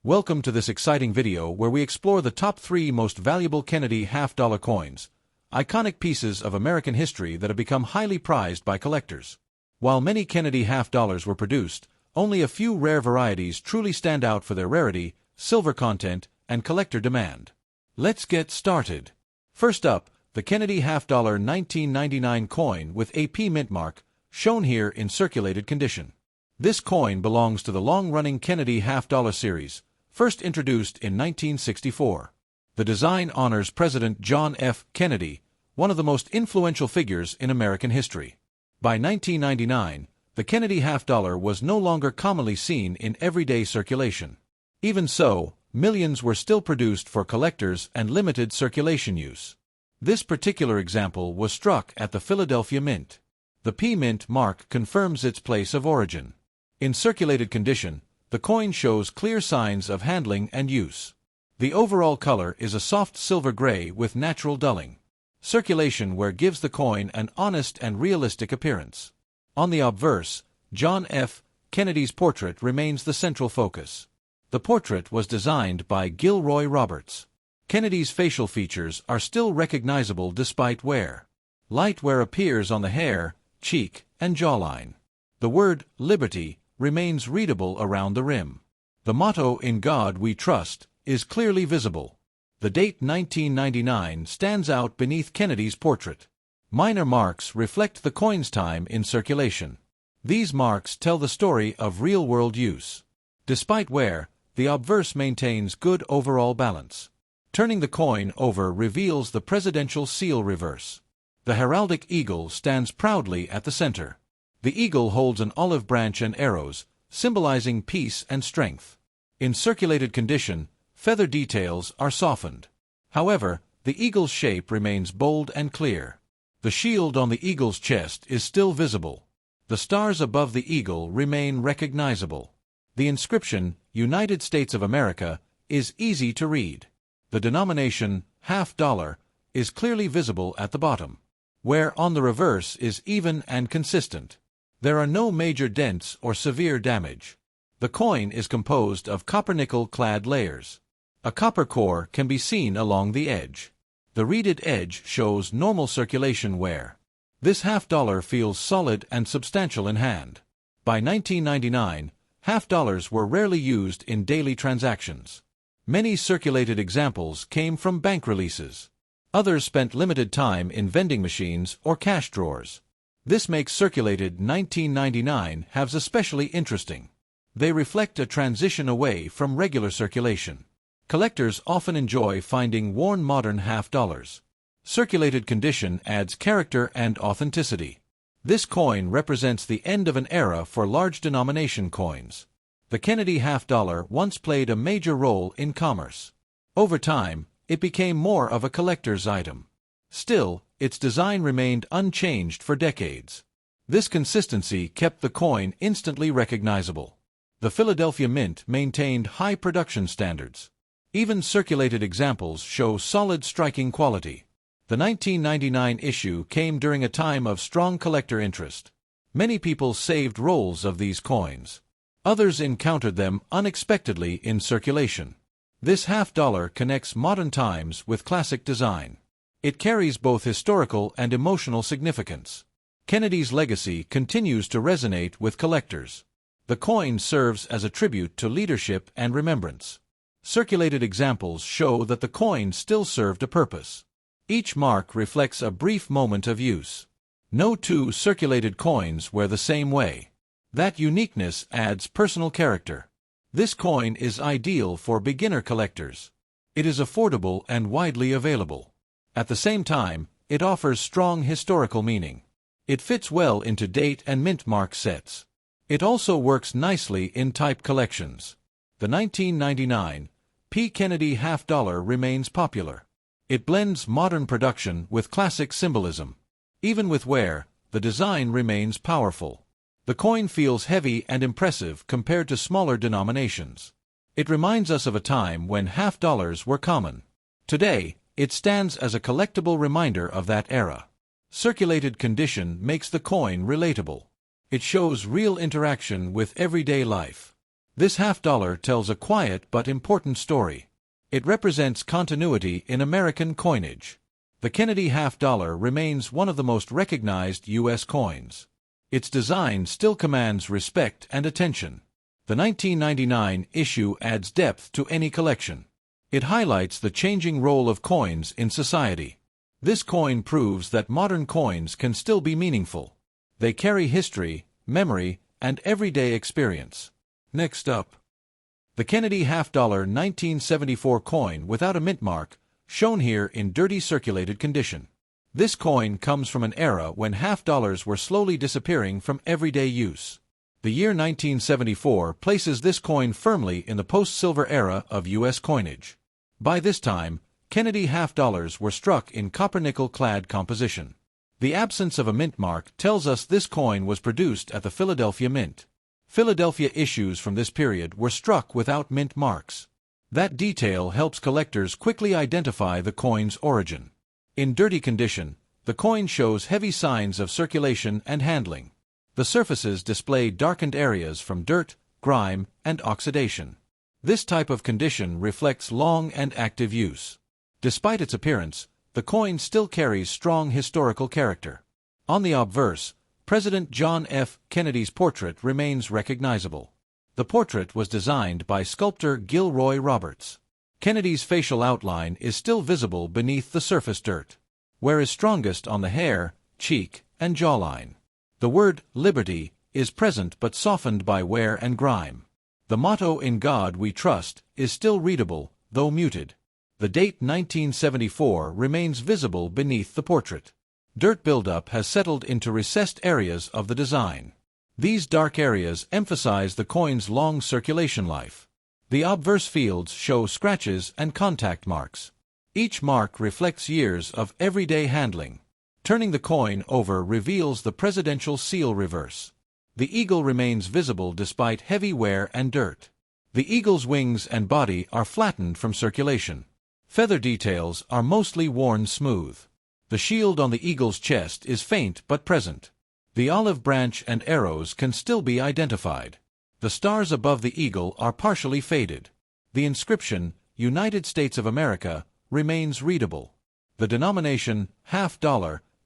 Welcome to this exciting video where we explore the top 3 most valuable Kennedy half-dollar coins, iconic pieces of American history that have become highly prized by collectors. While many Kennedy half-dollars were produced, only a few rare varieties truly stand out for their rarity, silver content, and collector demand. Let's get started. First up, the Kennedy half-dollar 1999 coin with AP mint mark, shown here in circulated condition. This coin belongs to the long-running Kennedy half-dollar series, first introduced in 1964. The design honors President John F. Kennedy, one of the most influential figures in American history. By 1999, the Kennedy half-dollar was no longer commonly seen in everyday circulation. Even so, millions were still produced for collectors and limited circulation use. This particular example was struck at the Philadelphia Mint. The P Mint mark confirms its place of origin. In circulated condition, the coin shows clear signs of handling and use. The overall color is a soft silver gray with natural dulling. Circulation wear gives the coin an honest and realistic appearance. On the obverse, John F. Kennedy's portrait remains the central focus. The portrait was designed by Gilroy Roberts. Kennedy's facial features are still recognizable despite wear. Light wear appears on the hair, cheek, and jawline. The word "Liberty" remains readable around the rim. The motto "In God We Trust" is clearly visible. The date 1999 stands out beneath Kennedy's portrait. Minor marks reflect the coin's time in circulation. These marks tell the story of real-world use. Despite wear, the obverse maintains good overall balance. Turning the coin over reveals the presidential seal reverse. The heraldic eagle stands proudly at the center. The eagle holds an olive branch and arrows, symbolizing peace and strength. In circulated condition, feather details are softened. However, the eagle's shape remains bold and clear. The shield on the eagle's chest is still visible. The stars above the eagle remain recognizable. The inscription, United States of America, is easy to read. The denomination, half-dollar, is clearly visible at the bottom. Wear on the reverse is even and consistent. There are no major dents or severe damage. The coin is composed of copper-nickel-clad layers. A copper core can be seen along the edge. The reeded edge shows normal circulation wear. This half-dollar feels solid and substantial in hand. By 1999, half-dollars were rarely used in daily transactions. Many circulated examples came from bank releases. Others spent limited time in vending machines or cash drawers. This makes circulated 1999 halves especially interesting. They reflect a transition away from regular circulation. Collectors often enjoy finding worn modern half-dollars. Circulated condition adds character and authenticity. This coin represents the end of an era for large denomination coins. The Kennedy half-dollar once played a major role in commerce. Over time, it became more of a collector's item. Still, its design remained unchanged for decades. This consistency kept the coin instantly recognizable. The Philadelphia Mint maintained high production standards. Even circulated examples show solid striking quality. The 1999 issue came during a time of strong collector interest. Many people saved rolls of these coins. Others encountered them unexpectedly in circulation. This half-dollar connects modern times with classic design. It carries both historical and emotional significance. Kennedy's legacy continues to resonate with collectors. The coin serves as a tribute to leadership and remembrance. Circulated examples show that the coin still served a purpose. Each mark reflects a brief moment of use. No two circulated coins wear the same way. That uniqueness adds personal character. This coin is ideal for beginner collectors. It is affordable and widely available. At the same time, it offers strong historical meaning. It fits well into date and mint mark sets. It also works nicely in type collections. The 1999 P. Kennedy half-dollar remains popular. It blends modern production with classic symbolism. Even with wear, the design remains powerful. The coin feels heavy and impressive compared to smaller denominations. It reminds us of a time when half-dollars were common. Today, it stands as a collectible reminder of that era. Circulated condition makes the coin relatable. It shows real interaction with everyday life. This half-dollar tells a quiet but important story. It represents continuity in American coinage. The Kennedy half-dollar remains one of the most recognized U.S. coins. Its design still commands respect and attention. The 1999 issue adds depth to any collection. It highlights the changing role of coins in society. This coin proves that modern coins can still be meaningful. They carry history, memory, and everyday experience. Next up, the Kennedy half-dollar 1974 coin without a mint mark, shown here in dirty circulated condition. This coin comes from an era when half-dollars were slowly disappearing from everyday use. The year 1974 places this coin firmly in the post-silver era of U.S. coinage. By this time, Kennedy half-dollars were struck in copper-nickel-clad composition. The absence of a mint mark tells us this coin was produced at the Philadelphia Mint. Philadelphia issues from this period were struck without mint marks. That detail helps collectors quickly identify the coin's origin. In dirty condition, the coin shows heavy signs of circulation and handling. The surfaces display darkened areas from dirt, grime, and oxidation. This type of condition reflects long and active use. Despite its appearance, the coin still carries strong historical character. On the obverse, President John F. Kennedy's portrait remains recognizable. The portrait was designed by sculptor Gilroy Roberts. Kennedy's facial outline is still visible beneath the surface dirt. Wear is strongest on the hair, cheek, and jawline. The word liberty is present but softened by wear and grime. The motto "In God We Trust" is still readable, though muted. The date 1974 remains visible beneath the portrait. Dirt buildup has settled into recessed areas of the design. These dark areas emphasize the coin's long circulation life. The obverse fields show scratches and contact marks. Each mark reflects years of everyday handling. Turning the coin over reveals the presidential seal reverse. The eagle remains visible despite heavy wear and dirt. The eagle's wings and body are flattened from circulation. Feather details are mostly worn smooth. The shield on the eagle's chest is faint but present. The olive branch and arrows can still be identified. The stars above the eagle are partially faded. The inscription, United States of America, remains readable. The denomination, $half,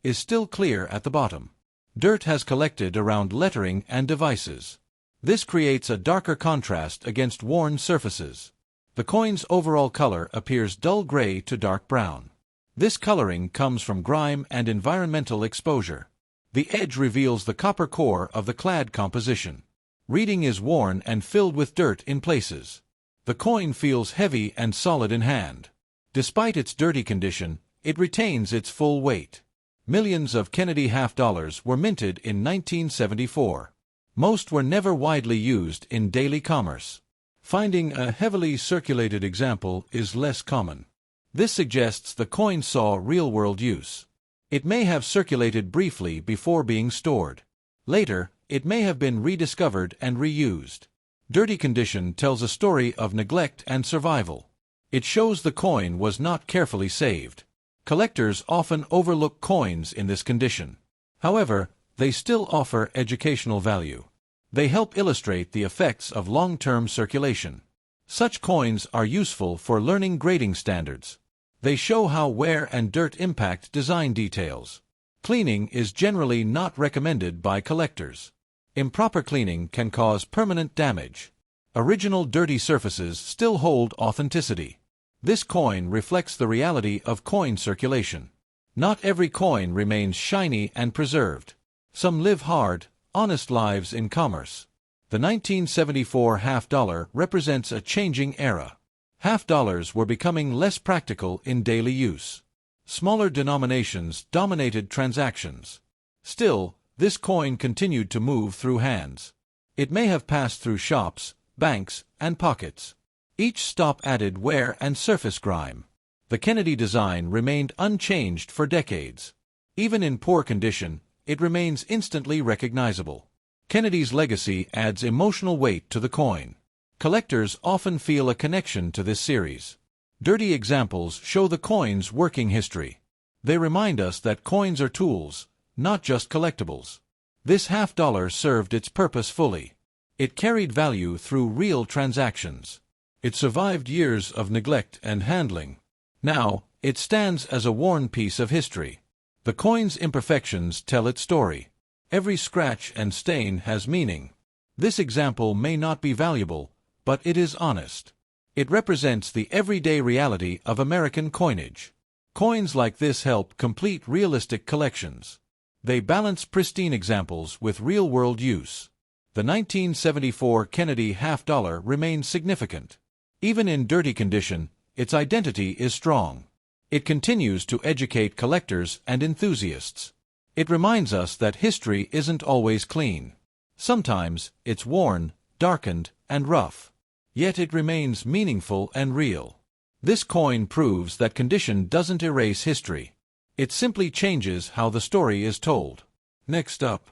is still clear at the bottom. Dirt has collected around lettering and devices. This creates a darker contrast against worn surfaces. The coin's overall color appears dull gray to dark brown. This coloring comes from grime and environmental exposure. The edge reveals the copper core of the clad composition. Reading is worn and filled with dirt in places. The coin feels heavy and solid in hand. Despite its dirty condition, it retains its full weight. Millions of Kennedy half-dollars were minted in 1974. Most were never widely used in daily commerce. Finding a heavily circulated example is less common. This suggests the coin saw real-world use. It may have circulated briefly before being stored. Later, it may have been rediscovered and reused. Dirty condition tells a story of neglect and survival. It shows the coin was not carefully saved. Collectors often overlook coins in this condition. However, they still offer educational value. They help illustrate the effects of long-term circulation. Such coins are useful for learning grading standards. They show how wear and dirt impact design details. Cleaning is generally not recommended by collectors. Improper cleaning can cause permanent damage. Original dirty surfaces still hold authenticity. This coin reflects the reality of coin circulation. Not every coin remains shiny and preserved. Some live hard, honest lives in commerce. The 1974 half-dollar represents a changing era. Half-dollars were becoming less practical in daily use. Smaller denominations dominated transactions. Still, this coin continued to move through hands. It may have passed through shops, banks, and pockets. Each stop added wear and surface grime. The Kennedy design remained unchanged for decades. Even in poor condition, it remains instantly recognizable. Kennedy's legacy adds emotional weight to the coin. Collectors often feel a connection to this series. Dirty examples show the coin's working history. They remind us that coins are tools, not just collectibles. This half-dollar served its purpose fully. It carried value through real transactions. It survived years of neglect and handling. Now, it stands as a worn piece of history. The coin's imperfections tell its story. Every scratch and stain has meaning. This example may not be valuable, but it is honest. It represents the everyday reality of American coinage. Coins like this help complete realistic collections. They balance pristine examples with real-world use. The 1974 Kennedy half-dollar remains significant. Even in dirty condition, its identity is strong. It continues to educate collectors and enthusiasts. It reminds us that history isn't always clean. Sometimes it's worn, darkened, and rough. Yet it remains meaningful and real. This coin proves that condition doesn't erase history. It simply changes how the story is told. Next up,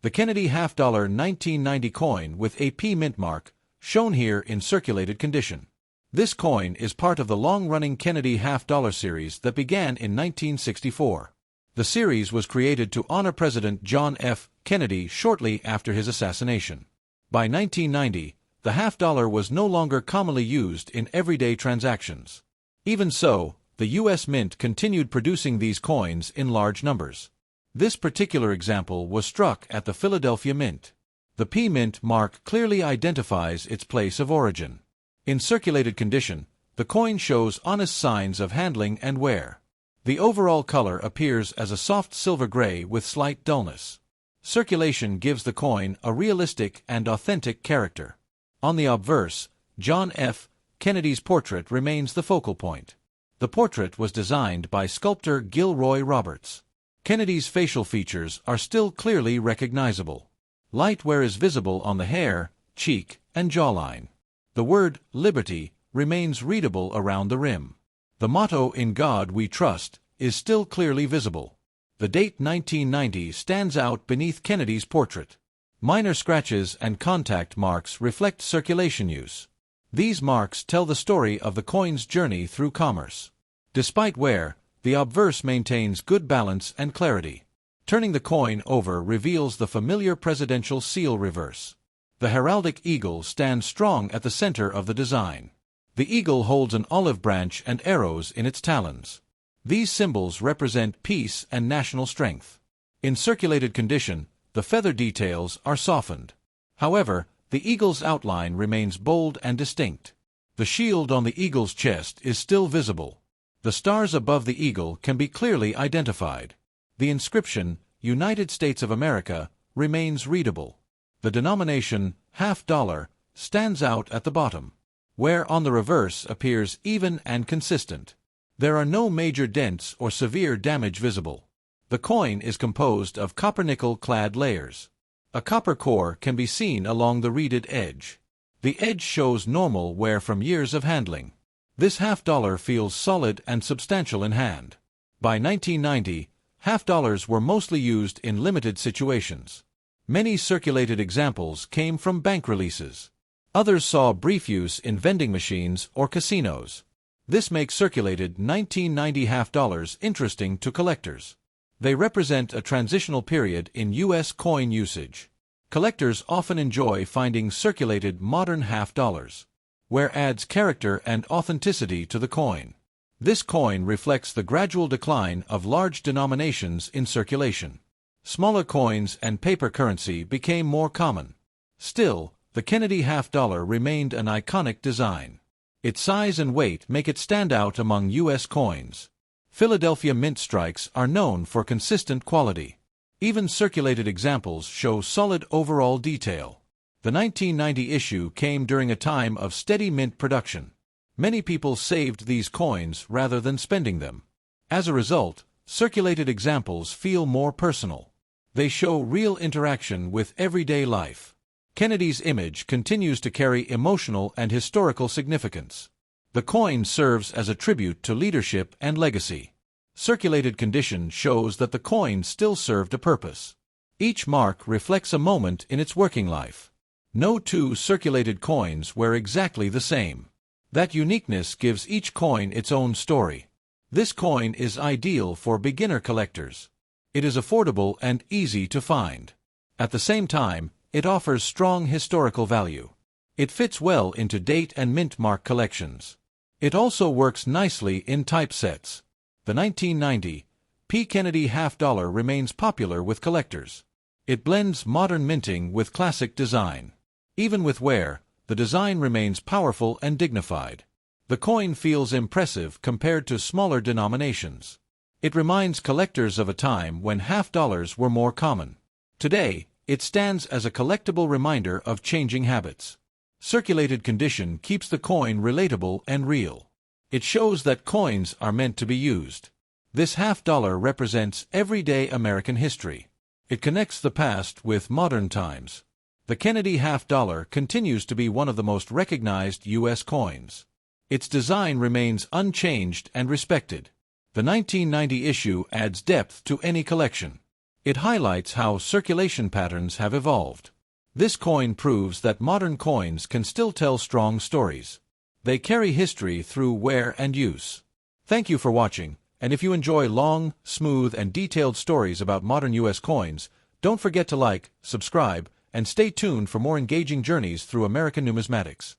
the Kennedy half-dollar 1990 coin with a P mint mark, shown here in circulated condition. This coin is part of the long-running Kennedy half-dollar series that began in 1964. The series was created to honor President John F. Kennedy shortly after his assassination. By 1990, the half-dollar was no longer commonly used in everyday transactions. Even so, the U.S. Mint continued producing these coins in large numbers. This particular example was struck at the Philadelphia Mint. The P mint mark clearly identifies its place of origin. In circulated condition, the coin shows honest signs of handling and wear. The overall color appears as a soft silver gray with slight dullness. Circulation gives the coin a realistic and authentic character. On the obverse, John F. Kennedy's portrait remains the focal point. The portrait was designed by sculptor Gilroy Roberts. Kennedy's facial features are still clearly recognizable. Light wear is visible on the hair, cheek, and jawline. The word "Liberty" remains readable around the rim. The motto "In God We Trust" is still clearly visible. The date 1990 stands out beneath Kennedy's portrait. Minor scratches and contact marks reflect circulation use. These marks tell the story of the coin's journey through commerce. Despite wear, the obverse maintains good balance and clarity. Turning the coin over reveals the familiar presidential seal reverse. The heraldic eagle stands strong at the center of the design. The eagle holds an olive branch and arrows in its talons. These symbols represent peace and national strength. In circulated condition, the feather details are softened. However, the eagle's outline remains bold and distinct. The shield on the eagle's chest is still visible. The stars above the eagle can be clearly identified. The inscription, United States of America, remains readable. The denomination, half-dollar, stands out at the bottom, where on the reverse appears even and consistent. There are no major dents or severe damage visible. The coin is composed of copper-nickel-clad layers. A copper core can be seen along the reeded edge. The edge shows normal wear from years of handling. This half-dollar feels solid and substantial in hand. By 1990, half-dollars were mostly used in limited situations. Many circulated examples came from bank releases. Others saw brief use in vending machines or casinos. This makes circulated 1990 half-dollars interesting to collectors. They represent a transitional period in U.S. coin usage. Collectors often enjoy finding circulated modern half-dollars, where adds character and authenticity to the coin. This coin reflects the gradual decline of large denominations in circulation. Smaller coins and paper currency became more common. Still, the Kennedy half-dollar remained an iconic design. Its size and weight make it stand out among U.S. coins. Philadelphia Mint strikes are known for consistent quality. Even circulated examples show solid overall detail. The 1990 issue came during a time of steady mint production. Many people saved these coins rather than spending them. As a result, circulated examples feel more personal. They show real interaction with everyday life. Kennedy's image continues to carry emotional and historical significance. The coin serves as a tribute to leadership and legacy. Circulated condition shows that the coin still served a purpose. Each mark reflects a moment in its working life. No two circulated coins were exactly the same. That uniqueness gives each coin its own story. This coin is ideal for beginner collectors. It is affordable and easy to find. At the same time, It offers strong historical value. It fits well into date and mint mark collections. It also works nicely in typesets. The 1990 P. Kennedy half-dollar remains popular with collectors. It blends modern minting with classic design. Even with wear, the design remains powerful and dignified. The coin feels impressive compared to smaller denominations. It reminds collectors of a time when half-dollars were more common. Today, it stands as a collectible reminder of changing habits. Circulated condition keeps the coin relatable and real. It shows that coins are meant to be used. This half-dollar represents everyday American history. It connects the past with modern times. The Kennedy half-dollar continues to be one of the most recognized U.S. coins. Its design remains unchanged and respected. The 1990 issue adds depth to any collection. It highlights how circulation patterns have evolved. This coin proves that modern coins can still tell strong stories. They carry history through wear and use. Thank you for watching, and if you enjoy long, smooth, and detailed stories about modern U.S. coins, don't forget to like, subscribe, and stay tuned for more engaging journeys through American numismatics.